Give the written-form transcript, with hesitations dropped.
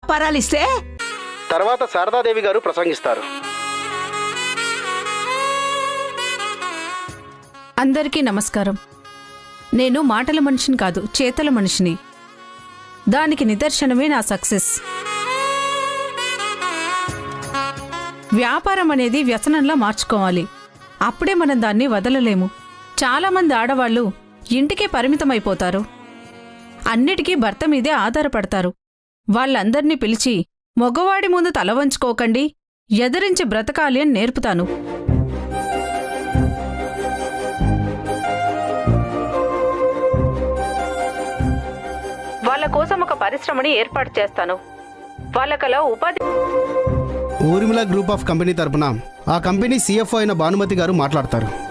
పరాలిస్తే తర్వాత శారదాదేవి గారు ప్రసంగిస్తారు. అందరికీ నమస్కారం. నేను మాటల మనిషిని కాదు, చేతల మనిషిని. దానికి నిదర్శనమే నా సక్సెస్. వ్యాపారం అనేది వ్యసనంలా మార్చుకోవాలి. అప్పుడే మనం దాన్ని వదలలేము. చాలామంది ఆడవాళ్లు ఇంటికే పరిమితమైపోతారు. అన్నిటికీ భర్త మీదే ఆధారపడతారు. వాళ్ళందర్నీ పిలిచి మగవాడి ముందు తల వంచుకోకండి, ఎదిరించి బ్రతకాలి అని నేర్పుతాను. వాళ్ళ కోసం ఒక పరిశ్రమని ఏర్పాటు చేస్తాను. వాళ్ళకలా ఉపాధి. ఊర్మిళ గ్రూప్ ఆఫ్ కంపెనీ తరపున ఆ కంపెనీ CFO అయిన భానుమతి గారు మాట్లాడతారు.